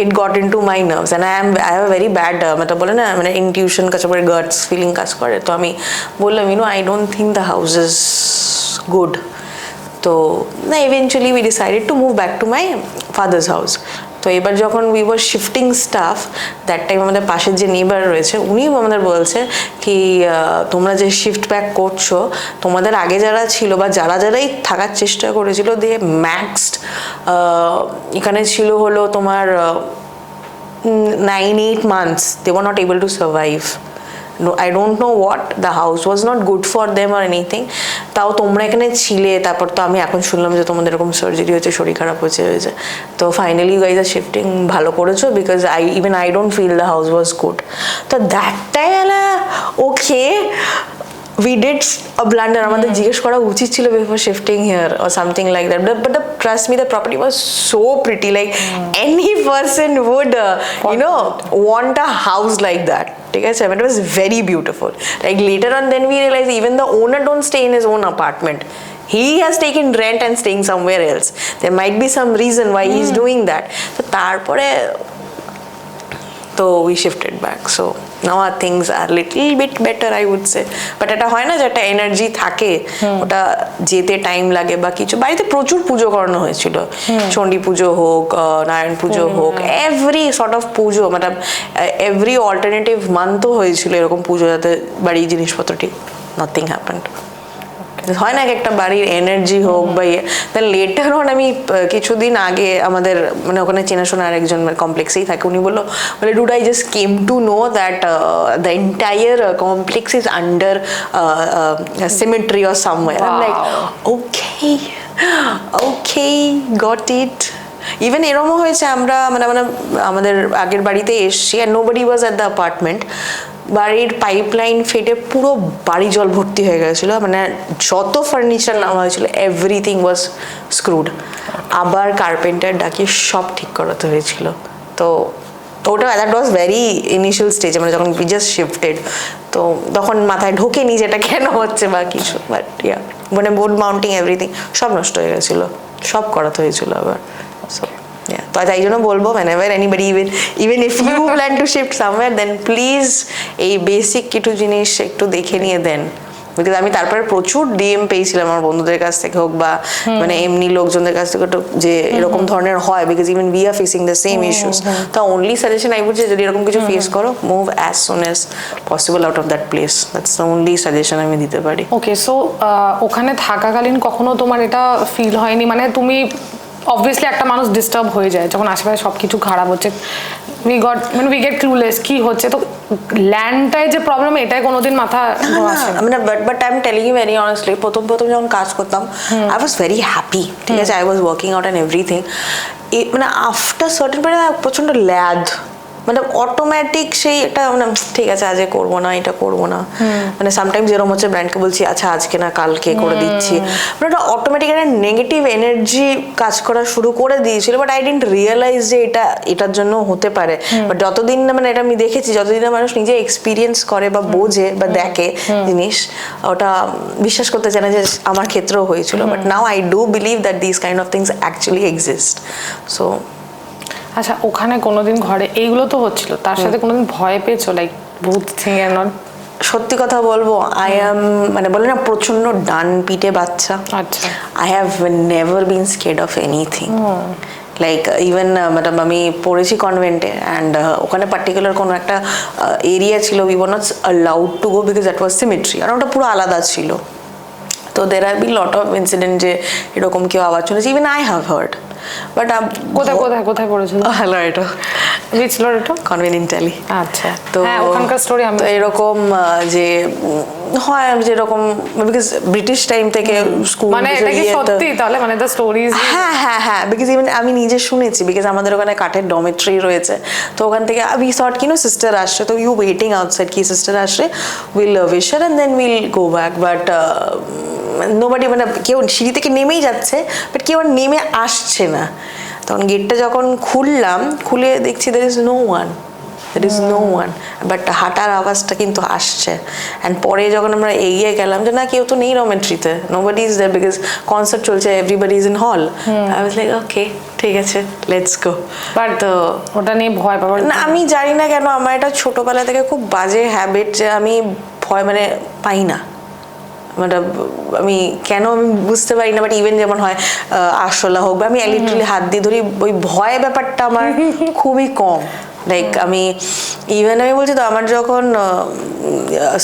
it got into my nerves, and I have a very bad मतलब बोले ना मैंने intuition কাজ করে, guts feeling কাজ করে। তো আমি বললাম I don't think the house is good. তো না eventually we decided to move back to my father's house. তো এবার যখন we were shifting stuff, that time আমাদের পাশের যে নেইবার রয়েছে উনিও আমাদের বলছে কি তোমরা যে শিফট ব্যাক করছো, তোমাদের আগে যারা ছিল বা যারাই থাকার চেষ্টা করেছিল, দে ম্যাক্সড এখানে ছিল হলো তোমার 9-8 months, they were not able to survive. No, I don't know what, the house was not good for them or anything. তাও তোমরা এখানে ছিলে, তারপর তো আমি এখন শুনলাম যে তোমাদের এরকম সার্জারি হয়েছে, শরীর খারাপ হয়েছে। তো finally you guys are shifting ভালো করেছো, because I don't feel the house was good. তো that time okay we did a blunder. আমাদের জিজ্ঞেস করা উচিত ছিল before shifting here or something like that, but trust me, the property was so pretty, like any person would want a house like that. ঠিক আছে, but it was very beautiful. Like later on then we realized even the owner don't stay in his own apartment, he has taken rent and staying somewhere else. There might be some reason why he's doing that. So তারপরে তো we shifted back, so now our things are little bit better, I would say. But এটা হয় না যে একটা energy থাকে, ওটা যেতে টাইম লাগে বা কিছু। বাড়িতে প্রচুর পুজো করানো হয়েছিল, চণ্ডী পুজো হোক, নারায়ণ পুজো হোক, এভরি সর্ট অফ পুজো, মানে এভরি অল্টারনেটিভ মান্থও হয়েছিল এরকম পুজো, যাতে বাড়ির জিনিসপত্র ঠিক নাথিং হ্যাপেন্ড। হয় না একটা বাড়ির এনার্জি হোক বা দেন লেটার অন আমি কিছুদিন আগে আমাদের মানে ওখানে চেনাশোনা আর একজন কমপ্লেক্সেই থাকে, উনি বলে dude I just came to know that the entire complex is under cemetery or somewhere. I am like okay got it. Even এরমও হয়েছে আমরা মানে আমাদের আগের বাড়িতে এসছি, আর nobody was at the apartment, বাড়ির পাইপলাইন ফেটে পুরো বাড়ি জল ভর্তি হয়ে গেছিলো, মানে যত ফার্নিচার নেওয়া হয়েছিল এভরিথিং ওয়াজ স্ক্রুড। আবার কার্পেন্টার ডাকিয়ে সব ঠিক করাতে হয়েছিল। তো ওটা that was very initial stage, মানে যখন উই জাস্ট শিফটেড, তো তখন মাথায় ঢোকেনি যেটা কেন হচ্ছে বা কিছু, বাট ইয়া মানে বোর্ড মাউন্টিং এভরিথিং সব নষ্ট হয়ে গেছিলো, সব করাতে হয়েছিল আবার। সো তো তাই জন্য বলবো, whenever anybody even if you plan to shift somewhere, then please এই বেসিক কিছু জিনিস একটু দেখে নিয়ে দেন। বিকজ আমি তারপরে প্রচুর ডিএম পেয়েছিলাম আমার বন্ধুদের কাছ থেকে হোক বা মানে এমনি লোকজনদের কাছ থেকে, যে এরকম ধরনের হয়, because even we are facing the same issues. তো only suggestion I would say, যদি এরকম কিছু ফেস করো, move as soon as possible out of that place. That's the only suggestion আমি দিতে পারি। ওকে, সো ওখানে থাকাকালীন কখনো তোমার এটা ফিল হয়নি, মানে তুমি অবভিয়াসলি একটা মানুষ ডিস্টার্ব হয়ে যায় যখন আশেপাশে সবকিছু খারাপ হচ্ছে, উই গেট ক্লুলেস কি হচ্ছে। তো ল্যান্ডটায় যে প্রবলেম, এটাই কোনোদিন মাথা আসে না। মানে but I am telling you very honestly, প্রথম যখন কাজ করতাম আই ওয়াজ ভেরি হ্যাপি, ঠিক আছে, I was working out and everything. মানে আফটার সার্টেন পিরিয়ড প্রচন্ড ল্যাদ, মানে অটোমেটিক সেই একটা মানে ঠিক আছে আজকে করবো না, এটা করবো না, মানে সামটাইমস এরকম হচ্ছে ব্র্যান্ডকে বলছি আচ্ছা আজকে না কালকে করে দিচ্ছি, মানে একটা অটোমেটিক একটা নেগেটিভ এনার্জি কাজ করা শুরু করে দিয়েছিল। বাট আই ডিডন্ট রিয়েলাইজ যে এটার জন্য হতে পারে। বাট যতদিন না, মানে এটা আমি দেখেছি, যতদিন না মানুষ নিজে এক্সপিরিয়েন্স করে বা বোঝে বা দেখে জিনিস, ওটা বিশ্বাস করতে চায় না যে আমার ক্ষেত্রেও হয়েছিল। But now I do believe that this kind of things actually exist. So আচ্ছা, ওখানে কোনোদিন ঘরে এইগুলো তো হচ্ছিল, তার সাথে কোনোদিন ভয় পেয়েছো, লাইক ভূত সিংহের নন? সত্যি কথা বলবো, আই অ্যাম, মানে বলে না প্রচন্ড ডান পিটে বাচ্চা। আচ্ছা, I have never been scared of anything. Like even madam আমি পড়েছি কনভেন্টে, অ্যান্ড ওখানে পার্টিকুলার কোনো একটা এরিয়া ছিল, we were not allowed to go because that was cemetery, আর ওটা পুরো আলাদা ছিল। তো there are be lot of incident যে এরকম কেউ আওয়াজ শুনেছি, even I have heard. But কোথায় কোথায় কোথায় পড়েছিল? হ্যালো, এটা which floor এটা? Convent in Italy. আচ্ছা, তো হ্যাঁ ওখানকার স্টোরি আমি তো এরকম যে হয় যেরকম, বিকজ ব্রিটিশ টাইম থেকে স্কুল, মানে এটা কি সত্যি তাহলে, মানে দ্য স্টোরিজ? হ্যাঁ হ্যাঁ হ্যাঁ, বিকজ ইভেন আমি নিজে শুনেছি, বিকজ আমাদের ওখানে কাঠের ডরমেটরি রয়েছে। তো ওখান থেকে উই থট কি নো সিস্টার আসছে, তো ইউ ওয়েটিং আউটসাইড কি সিস্টার আসছে, will wish her and then will go back. But nobody, মানে কেউ সিঁড়ি থেকে নেমেই যাচ্ছে বাট কেউ আর নেমে আসছে না। তখন গেটটা যখন খুললাম, খুলে দেখছি there is no one, there is no one, but হাঁটার আওয়াজটা কিন্তু আসছে। অ্যান্ড পরে যখন আমরা এগিয়ে গেলাম যে না কেউ তো নেই ডরমেটরিতে, nobody is there, because concert চলছে, everybody is in hall. I was like okay ঠিক আছে লেটস গো। বাট তো ওটা নিয়ে ভয় পাবার না, আমি জানি না কেন আমার এটা ছোটবেলা থেকে খুব বাজে হ্যাবিট যে আমি ভয় মানে পাই না, মানে আমি কেন আমি বুঝতে পারি না। বাট ইভেন যেমন হয় আরশোলা হোক বা আমি লিটারালি হাত দিয়ে ধরি, ওই ভয় ব্যাপারটা আমার খুবই কম। লাইক আমি ইভেন আমি বলছি তো আমার যখন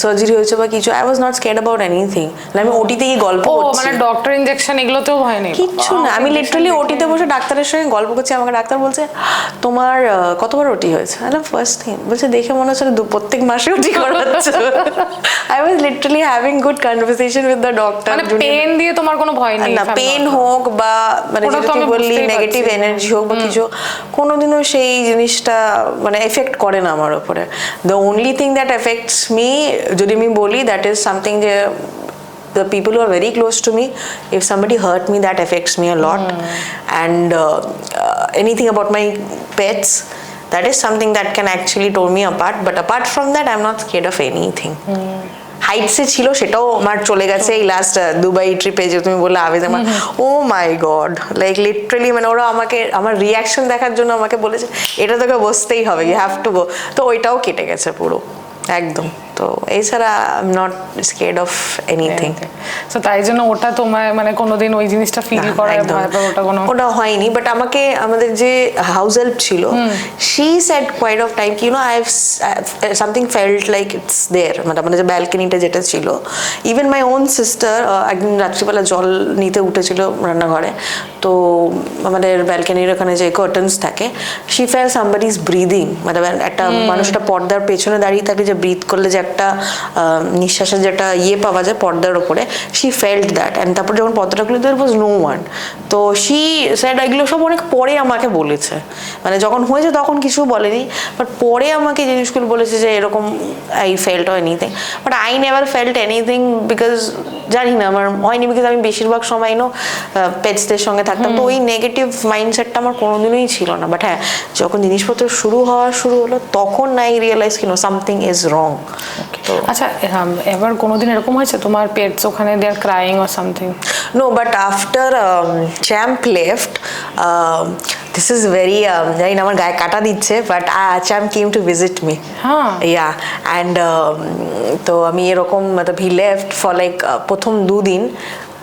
সার্জারি হয়েছে বা কিছু, I was not scared about anything. আমি ওটিতে গিয়ে গল্প করছি, মানে ডক্টর ইনজেকশন এগুলোতেও ভয় নেই কিচ্ছু না। আমি লিটারালি ওটিতে বসে ডাক্তারের সঙ্গে গল্প করছি, আমাকে ডাক্তার বলছে তোমার কতবার ওটি হয়েছে? ফার্স্ট থিং বলছে, দেখে মনে হচ্ছে প্রত্যেক মাসে ওটি করাচ্ছে। I was literally having good conversation with the doctor. মানে পেন দিয়ে তোমার কোনো ভয় নেই? না, পেন হোক বা মানে যেটা তুই বললি নেগেটিভ এনার্জি হোক বা কিছু, কোনোদিনও সেই জিনিসটা মানে এফেক্ট করে না আমার উপরে। The only thing that effects me, যদি আমি বলি, দ্যাট ইজ সামথিং যে the people who are very close to me, if somebody hurt me, that affects me a lot. And anything about my pets, that is something that can actually tear me apart. But apart from that, I'm not scared of anything. হাইটসে ছিল, সেটাও আমার চলে গেছে এই last Dubai ট্রিপে, যে তুমি বললে আবেদ, আমার ও মাই গড, লাইক লিটারালি মানে ওরা আমাকে আমার রিয়াকশন দেখার জন্য আমাকে বলেছে এটা তোকে বসতেই হবে, ইউ হ্যাভ টু গো। তো ওইটাও কেটে গেছে পুরো একদম। তো এছাড়া I am not scared of anything. So তাই জন্য ওটা তোমার মানে কোনোদিন ওই জিনিসটা ফিল করার ভয় পাওয়া ওটা কোনো ওটা হয়নি। বাট আমাকে আমাদের যে হাউস হেল্প ছিল, she said quite of time কি, you know, I have something felt like it's there, মানে আমাদের যে ব্যালকনিটা যেটা ছিল, ইভেন মাই ওন সিস্টার একদিন রাত্রিবেলা জল নিতে উঠেছিল রান্নাঘরে, তো আমাদের ব্যালকনির ওখানে যে কার্টেন্স থাকে, she fail somebody is breathing, মানে একটা মানুষটা পর্দার পেছনে দাঁড়িয়ে থাকে, যে ব্রিথ করলে যে একটা নিঃশ্বাসের যেটা ইয়ে পাওয়া যায় পর্দার ওপরে, শি ফেল্ট দ্যাট। অ্যান্ড তারপর যখন পর্দাটা খুলে দেওয়ার ওয়াজ নো ওয়ান। তো শি স্যাড, এগুলো সব অনেক পরে আমাকে বলেছে, মানে যখন হয়েছে তখন কিছু বলেনি, বাট পরে আমাকে জিনিসগুলো বলেছে যে এরকম I felt or anything. But I never felt anything, because জানি না আমার হয়নি, বিকজ আমি বেশিরভাগ সময় পেটসদের সঙ্গে থাকতাম, তো ওই নেগেটিভ মাইন্ডসেটটা আমার কোনোদিনই ছিল না। বাট হ্যাঁ, যখন জিনিসপত্র শুরু হলো তখন আই রিয়েলাইজ কি নো সামথিং ইজ রং। আচ্ছা, এবার কোনোদিন এরকম হয়েছে তোমার পেটস ওখানে they are crying or something? No, but after Champ left, this is very জানি না আমার গায়ে কাটা দিচ্ছে, but Champ came to visit me. হ্যাঁ, yeah, and তো আমি এরকম मतलब he left for like প্রথম 2 দিন,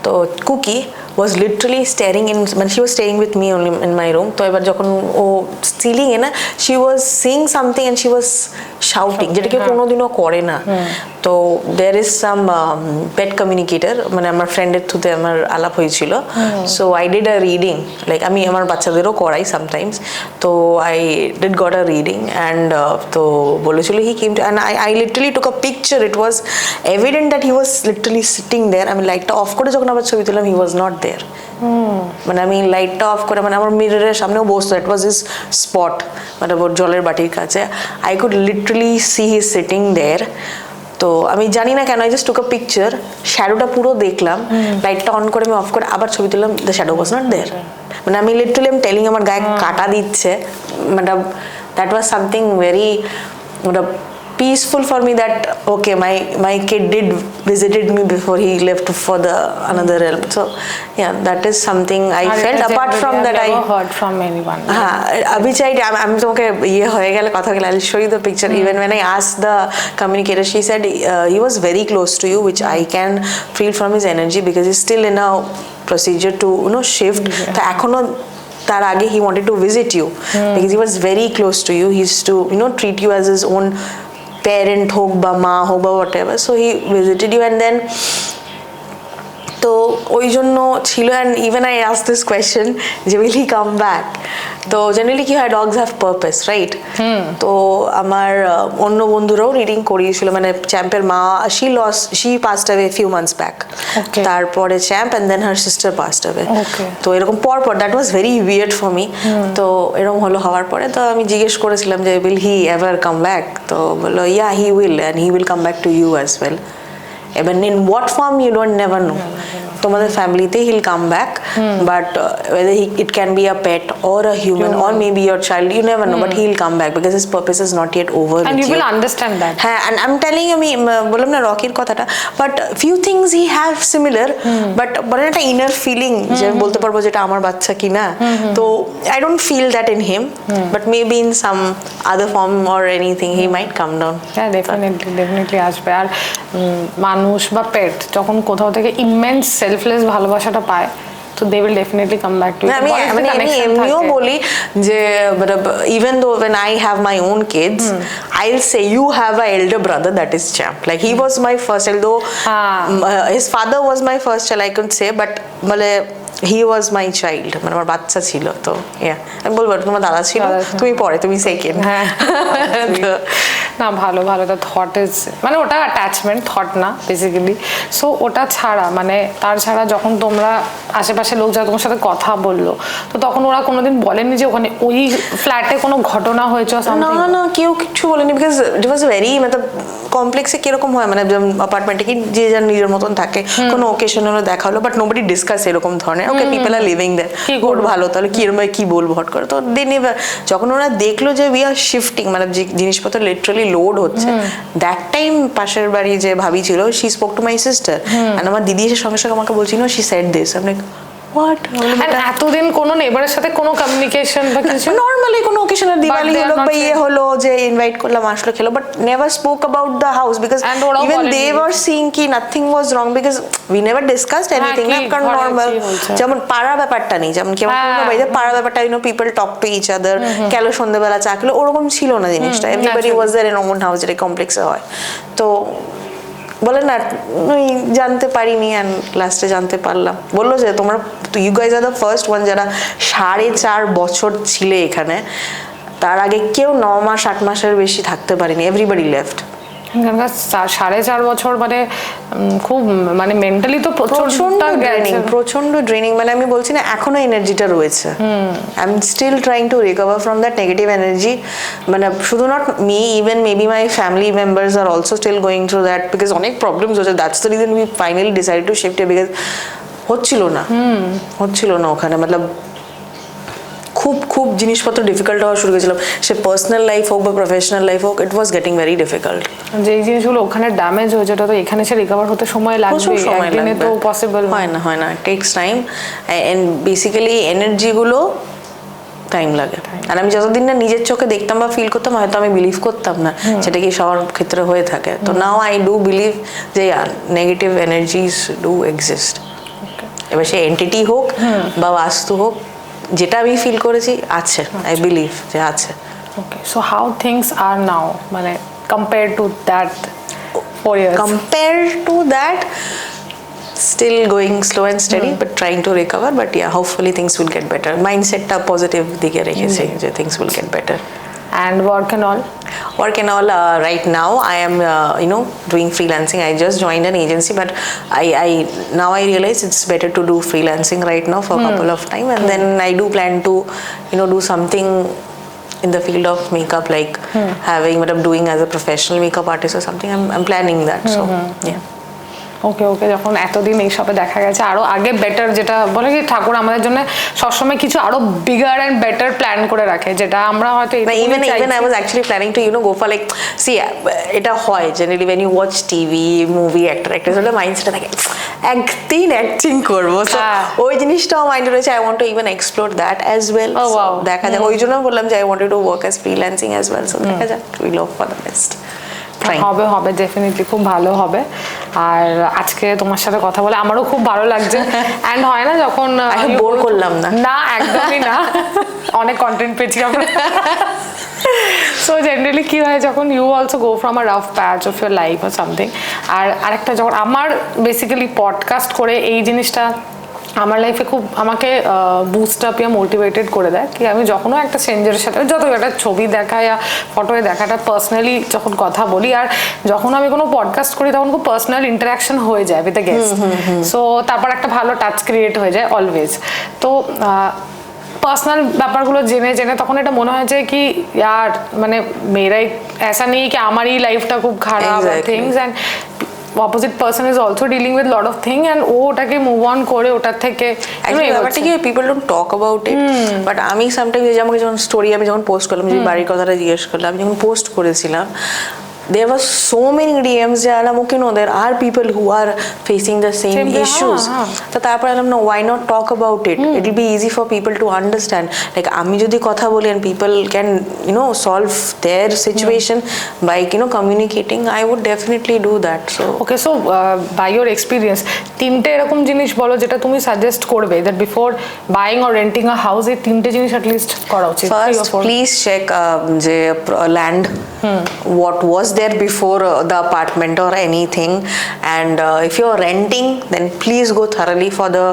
তো cookie was literally staring in, when she was staying with me only in my room. তো এবার যখন ও সিলিং এ না, she was seeing something and she was shouting, যেটা কেউ কোনোদিনও করে না। তো there is some pet communicator, মানে আমার ফ্রেন্ডের থ্রুতে আমার আলাপ হয়েছিল। So I did a reading, like আমি আমার বাচ্চাদেরও করাই sometimes, তো I did got a reading and তো বলেছিল he came to, and I literally took a picture. It was evident that he was literally sitting there. আমি লাইটটা of করে যখন আবার ছবি তুললাম, he was not there. মানে আমি লাইটটা অফ করে, মানে আমার মিররের সামনেও বসতো, it was his spot, মানে ওর জলের বাটির কাছে। I could literally see he sitting there. তো আমি জানি না কেন, I just took a picture, শ্যাডোটা পুরো দেখলাম, লাইটটা অন করে আমি অফ করে আবার ছবি তুললাম, the shadow was not there. মানে আমি লিটারালি I'm telling, আমার গায়ে কাটা দিচ্ছে, মানে that was something very peaceful for me, that okay, my kid did visited me before he left for the another realm. So yeah, that is something I felt. Apart from that, I never heard from anyone. abhi chai আমি তোমাকে ইয়ে হয়ে গেলে কথা গেলে I'll show you the picture. Even when I asked the communicator, she said he was very close to you, which I can feel from his energy, because he's still in a procedure to shift. তো এখনো তার আগে he wanted to visit you, because he was very close to you. He used to treat you as his own parent হোক বা মা হোক বা whatever. So he visited you, and then তো ওই জন্য ছিল। and even I asked this question, যে will he come back? তো জেনারেলি কি হয়, dogs have purpose, right? তো আমার অন্য বন্ধুরাও রিডিং করিয়েছিল, মানে চ্যাম্পের মা, she passed away a few months back. তারপরে champ and then her sister passed away. তো এরকম পর that was very weird for me. তো এরকম হওয়ার পরে তো আমি জিজ্ঞেস করেছিলাম যে will he ever come back? তো বললো yeah, he will, and he will come back to you as well. Even in what form you don't never know. তোমাদের ফ্যামিলিতে he'll come back, but whether it can be a pet or a human or maybe your child, you never know, but he'll come back because his purpose is not yet over. And you will understand that. হ্যাঁ, and I'm telling you, আমি বললাম না রকির কথাটা, but few things he have similar, but বলেন একটা inner feeling, যে আমি বলতে পারবো যেটা আমার বাচ্চা কিনা। তো I don't feel that in him, but maybe in some other form or anything he might come down. Yeah, definitely আসবে। আর মানুষ বা পেট যখন কোথাও থেকে ইমেন্স সেলফলেস ভালোবাসাটা পায়, তো they will definitely come back to you. আমি এমনিও বলি যে even though when I have my own kids, I'll say you have a elder brother, that is Champ. Like he was my first, although his father was my first child, I could say, but মানে he was my child, মানে আমার বাচ্চা ছিল। তো আমি বলবো তোমার দাদা ছিল, তুমি পরে, তুমি সেকেন্ড। না ভালো দ্য থট ইজ, মানে ওটা অ্যাটাচমেন্ট, থট না বেসিক্যালি। সো ওটা ছাড়া, মানে তার ছাড়া যখন তোমরা আশেপাশে লোক যারা তোমার সাথে কথা বললো, তো তখন ওরা কোনোদিন বলেনি যে ওখানে ওই ফ্ল্যাটে কোনো ঘটনা হয়েছে? না, কেউ কিছু বলেনি, বিকজ ইট ওয়াজ ভেরি, মানে কমপ্লেক্সে কিরকম হয়, মানে অ্যাপার্টমেন্টে কি যে যার নিজের মতন থাকে, কোনো ওকেশন হলো দেখা হলো, বাট নোবডি ডিসকাস এরকম ধরনের। ওকে, পিপল আর লিভিং দেয়ার, গুড, ভালো, তাহলে কি বলবো হট করে। তো দে নেভার, যখন ওরা দেখলো যে উই আর শিফটিং, মানে জিনিসপত্র লিটারালি লোড হচ্ছে, দ্যাট টাইম পাশের বাড়ি যে ভাবি ছিল, she spoke to my sister, আর আমার দিদি এসে সঙ্গে সঙ্গে আমাকে বলছিল শি সেড দিস। আমি What? এতদিন কোনো নেবারের সাথে কোনো কমিউনিকেশন বা কিছু? নর্মালি কোনো ওকেশনের দিওয়ালি হলো বা ইয়ে হলো, যে ইনভাইট করলাম, আসলো, খেলো, but never spoke about the house, because even they were seeing কি nothing was wrong, because we never discussed anything. কারণ নর্মাল যেমন পাড়া ব্যাপারটা নেই, যেমন কেমন বাড়িতে পাড়া ব্যাপারটা, people talk to each other, কেন সন্ধ্যেবেলা চা খেলো, ওরকম ছিল না জিনিসটা। Everybody was there in own house, যেটা কমপ্লেক্সে হয়। তো বলে না, জানতে পারিনি, অ্যান্ড লাস্টে জানতে পারলাম। বললো যে তোমরা, you guys are the first one যারা 4.5 বছর ছিলে এখানে, তার আগে কেউ 9 মাস 8 মাসের বেশি থাকতে পারেনি, এভরিবডি লেফট। 4.5 বছর, মানে খুব, মানে মেন্টালি তো প্রচন্ড ড্রেনিং। মানে আমি বলছি না, এখনো এনার্জিটা রয়েছে। I am still trying to recover from that negative energy. মানে শুধু not me, even maybe my family members are also still going through that, because অনেক প্রবলেমস হচ্ছে। That's the reason we finally decided to shift, because হচ্ছিল না ওখানে, মতলব খুব জিনিসপত্র difficult হওয়া শুরু করেছিলাম, সে পার্সোনাল লাইফ হোক বা প্রফেশনাল লাইফ হোক, ইট ওয়াজ গেটিং ভেরি ডিফিকাল্ট। যে জিনিসগুলো ওখানে ড্যামেজ হয়েছে, ওটা তো এখানে সে রিকভার হতে সময় লাগবে, একদিনে তো পসিবল হয় না, টেকস টাইম। এন্ড বেসিক্যালি এনার্জিগুলো টাইম লাগে। আর আমি যতদিন না নিজের চোখে দেখতাম বা ফিল করতাম, হয়তো আমি বিলিভ করতাম না সেটা কি সবার ক্ষেত্রে হয়ে থাকে। তো নাও আই ডু বিলিভ যে নেগেটিভ এনার্জিজ ডু এক্সিস্ট। এবার সে এন্টিটি হোক বা বাস্তু হোক, যেটা আমি ফিল করেছি আছে, আই বিলিভ যে আছে। ওকে, সো হাউ থিংস আর নাও, মানে compare to that 4 years? Compared to that, still going slow and steady, but trying to recover. But yeah, hopefully things will get better. Mindset ta positive dike rekhechhi je things will get better. And work and all? Work and all, right now I am doing freelancing. I just joined an agency, but I now I realize it's better to do freelancing right now for a couple of time, and then I do plan to do something in the field of makeup, like having what I'm doing as a professional makeup artist or something. I'm planning that. So yeah. ওকে ওকে, যখন এতদিন এইসবে দেখা গেছে আরো আগে better, যেটা বলে কি ঠাকুর আমাদের জন্য সবসময় কিছু আরো বিগার এন্ড বেটার প্ল্যান করে রাখে, যেটা আমরা হয়তো even I was actually planning to go for like, see, এটা হয় generally when you watch TV movie actors হলে মাইন্ডসেটে থাকে একদিন অ্যাক্টিং করব, সো ওই জিনিসটাও মাইন্ডে রয়েছে। I want to even explore that as well. দেখা যাক, ওই জন্য বললাম যে I wanted to work as freelancing as well, so দেখা যাক, we hope for the best. হবে হবে, ডেফিনেটলি খুব ভালো হবে। আর আজকে তোমার সাথে কথা বলে আমারও খুব ভালো লাগছে। অ্যান্ড হয় না যখন বোর করলাম না, না একদমই না, অনেক কন্টেন্ট পেয়েছি আমরা। সো জেনারেলি কি হয়, যখন you also go from a rough patch of your life or something, আর আরেকটা যখন আমার বেসিক্যালি পডকাস্ট করে এই জিনিসটা আমার লাইফে খুব আমাকে বুস্ট আপ ইয়া মোটিভেটেড করে দেয়, কি আমি যখনও একটা স্ট্রেঞ্জারের সাথে যত একটা ছবি দেখা ইয়া ফটোয় দেখাটা পার্সোনালি যখন কথা বলি, আর যখন আমি কোনো পডকাস্ট করি তখন খুব পার্সোনাল ইন্টারাকশন হয়ে যায় উইথ দ্য গেস্ট, সো তারপর একটা ভালো টাচ ক্রিয়েট হয়ে যায় অলওয়েজ। তো পার্সোনাল ব্যাপারগুলো জেনে জেনে তখন এটা মনে হয় যে কি ইয়ার, মানে মেয়েরাই ऐसा नहीं कि আমারই লাইফটা খুব খারাপ things, and opposite person is also dealing with lot of thing, and ও ওটাকে মুভ অন করে ওটার থেকে ব্যাপারটা কি people don't talk about it, but আমি sometimes এই যে আমাকে যখন স্টোরি আমি যখন পোস্ট করলাম, যে বাড়ির কথাটা জিজ্ঞেস করলাম, আমি যখন পোস্ট করেছিলাম, there were so many DMs যে আলাম ওকে, no, there are people who are facing the same issues. তো তারপর আলাম, no, why not talk about it? It will be easy for people to understand. Like আমি যদি কথা বলি and people can solve their situation by communicating, I would definitely do that. So okay, so by your experience, তিনটে এরকম জিনিস বলো যেটা তুমি সাজেস্ট করবে that before buying or renting a house, এই তিনটে জিনিস at least করা উচিত। First, please check যে land, what was there before the apartment or anything, and if you're renting, then please go thoroughly for the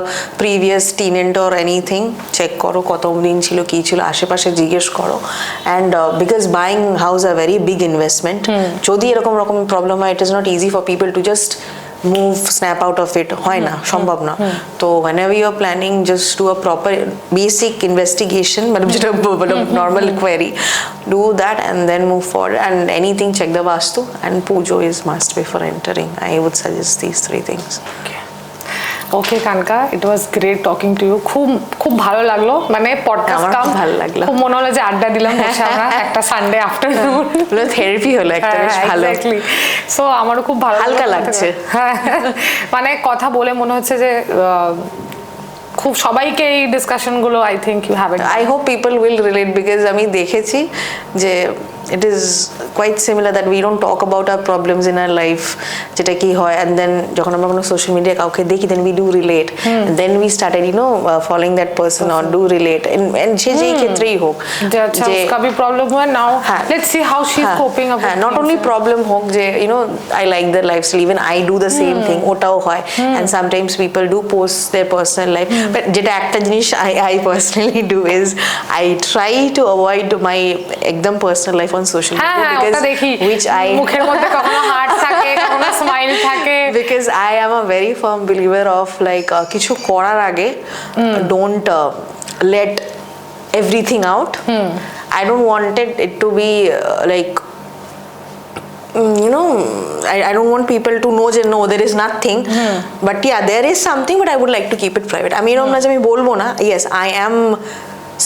previous tenant or anything, check করো কত দিন ছিল কি ছিল, আশেপাশে জিজ্ঞেস করো, and because buying house a very big investment, যদি এরকম রকম প্রবলেম হয়, it is not easy for people to just move, snap out of it, হয় না, সম্ভব না। তো whenever you are planning, just do a proper basic investigation, मतलब যেটা normal query, do that and then move forward, and anything check the vastu, and pujo is must before entering. I would suggest these 3 things. Okay Kanka, it was great talking to you, খুব খুব ভালো লাগলো, মানে podcast কাম ভালো লাগলো, খুব মনে হলো যে আড্ডা দিলাম বসে আমরা একটা সানডে আফটারনুন, থেরাপি হলো একটা, বেশ ভালো। এক্স্যাক্টলি, সো আমারও খুব ভালো হালকা লাগছে, মানে কথা বলে মনে হচ্ছে যে খুব সবাইকে এই ডিসকাশন গুলো I think you have it, I hope people will relate, because আমি দেখেছি যে it is quite similar that we don't talk about our problems in our life, যেটা কি হয়, and then যখন আমরা কোনো সোশ্যাল মিডিয়া কাউকে দেখি, then we do relate, and then we started following that person or do relate, and সে যেই ক্ষেত্রেই হোক, যে আচ্ছা उसका भी प्रॉब्लम हुआ, now let's see how she's coping up, not only problem হোক যে I like their lifestyle, even I do the same thing, ওটাও হয়, and sometimes people do post their personal life, but যেটা একটা জিনিস I personally do is I try to avoid my একদম personal life on social media, because which I মুখের মধ্যে কখনো heart থাকে, কখনো স্মাইল থাকে, because I am a very firm believer of like কিছু করার আগে don't let everything out. I don't want it to be like I don't want people to know that no, there is nothing, but yeah, there is something, but I would like to keep it private. I mean, আমি বলবো না, yes, I am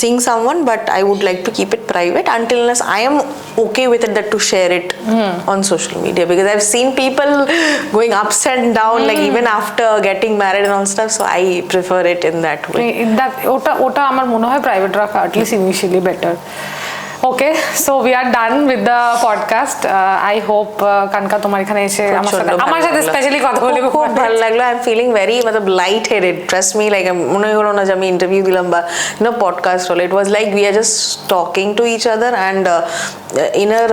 seeing someone, but I would like to keep it private until unless I am okay with it, that to share it on social media, because I've seen people going ups and down, like even after getting married and all stuff, so I prefer it in that way. ওটা আমার মনে হয় private রাখা at least initially better. Okay so we are done with the podcast I hope Kanka তোমার এখানে এসে আমার সাথে স্পেশালি কথা বলে খুব ভালো লাগলো আই এম ফিলিং ভেরি मतलब light headed trust me like মনে হলো না যে আমি ইন্টারভিউ দিলাম বা পডকাস্ট হলো it was like we are just talking to each other and inner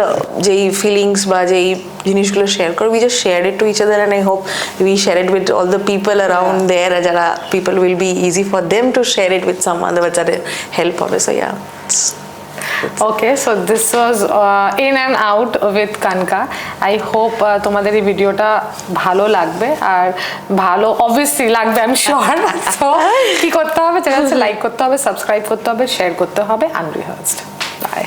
যেই ফিলিংস বা যেই জিনিসগুলো শেয়ার করে we just share it to each other and I hope we share it with all the people around there যারা people will be easy for them to share it with some other যাদের হেল্প হবে so ya okay so this was in and out with Kanka I hope তোমাদের এই ভিডিওটা ভালো লাগবে আর ভালো অবভিয়াসলি লাগবে আই এম শিওর সো কি করতে হবে চ্যানেলকে লাইক করতে হবে সাবস্ক্রাইব করতে হবে শেয়ার করতে হবে আনরিহার্সড বাই